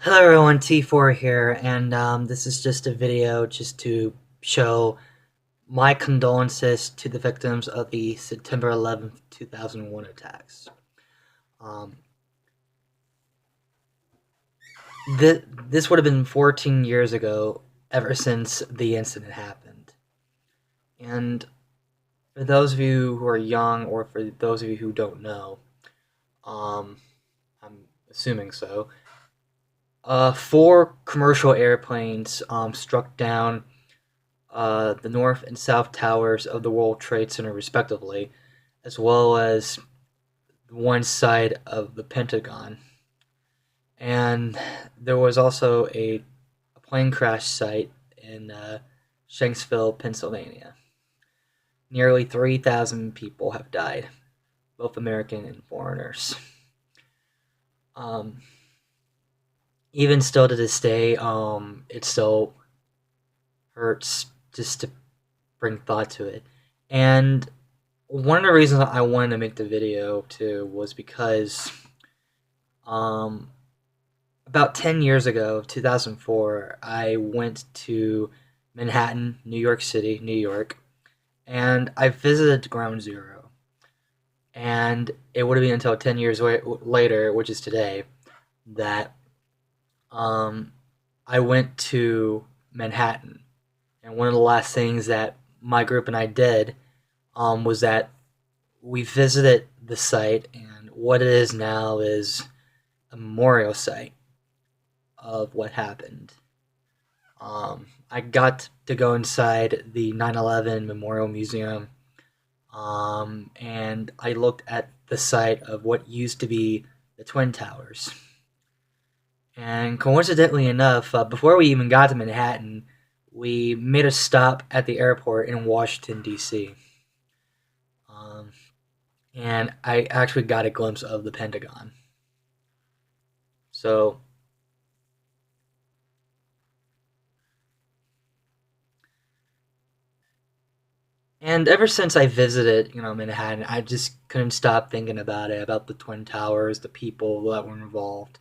Hello everyone, T4 here, and this is just a video just to show my condolences to the victims of the September 11th, 2001 attacks. Um, this would have been 14 years ago, ever since the incident happened. And for those of you who are young, or for those of you who don't know, um, I'm assuming so, four commercial airplanes struck down the North and South Towers of the World Trade Center, respectively, as well as one side of the Pentagon. And there was also a plane crash site in Shanksville, Pennsylvania. Nearly 3,000 people have died, both American and foreigners. Um, Even still to this day, it still hurts just to bring thought to it. And one of the reasons I wanted to make the video too was because um, about 10 years ago, 2004, I went to Manhattan, New York City, New York, and I visited Ground Zero. And it would have been until 10 years later, which is today, that um, I went to Manhattan. And one of the last things that my group and I did was that we visited the site, and what it is now is a memorial site of what happened. I got to go inside the 9/11 Memorial Museum, and I looked at the site of what used to be the Twin Towers. And coincidentally enough, before we even got to Manhattan, we made a stop at the airport in Washington, D.C. Um, and I actually got a glimpse of the Pentagon. So, and ever since I visited, Manhattan, I just couldn't stop thinking about it, about the Twin Towers, the people that were involved.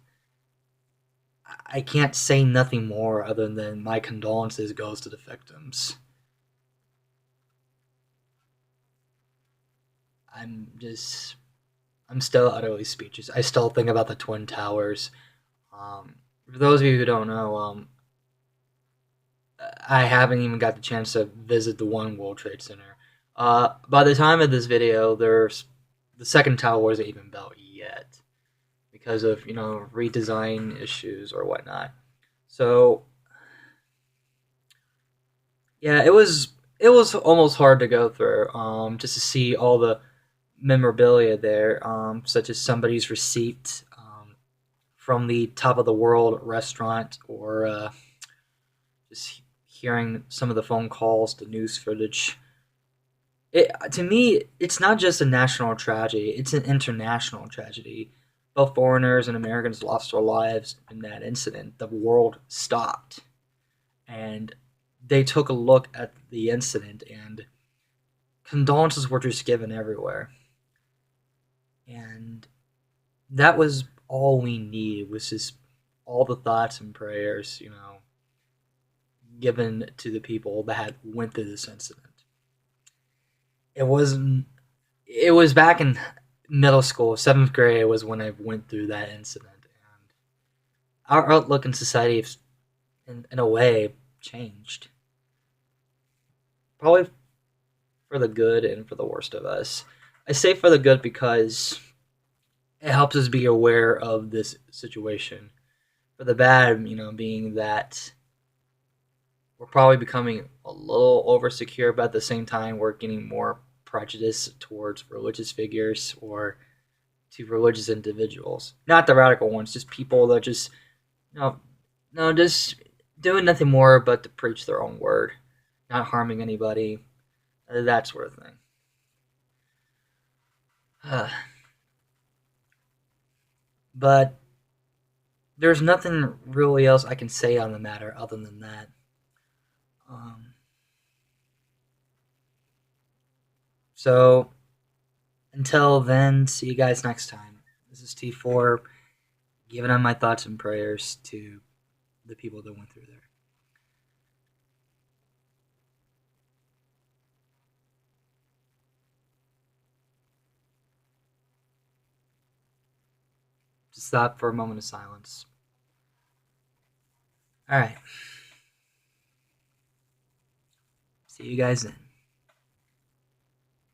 I can't say nothing more other than my condolences goes to the victims. I'm just, I'm still utterly speechless. I still think about the Twin Towers. For those of you who don't know, I haven't even got the chance to visit the One World Trade Center. By the time of this video, there's the second tower wasn't even built yet because of redesign issues or whatnot. So yeah, it was almost hard to go through, just to see all the memorabilia there, such as somebody's receipt from the Top of the World restaurant, or just hearing some of the phone calls, the news footage. To me, it's not just a national tragedy; it's an international tragedy. Both foreigners and Americans lost their lives in that incident. The world stopped, and they took a look at the incident, and condolences were just given everywhere. And that was all we needed, was just all the thoughts and prayers, given to the people that had went through this incident. It wasn't. It was back in middle school, seventh grade was when I went through that incident, and our outlook in society, in a way, changed. Probably for the good and for the worst of us. I say for the good because it helps us be aware of this situation. For the bad, being that we're probably becoming a little over secure, but at the same time, we're getting more prejudice towards religious figures or to religious individuals. Not the radical ones, just people that just, no, no, just doing nothing more but to preach their own word, not harming anybody, that sort of thing. But there's nothing really else I can say on the matter other than that. Um, so until then, see you guys next time. This is T4. Giving up my thoughts and prayers to the people that went through there. Just stop for a moment of silence. All right. See you guys then.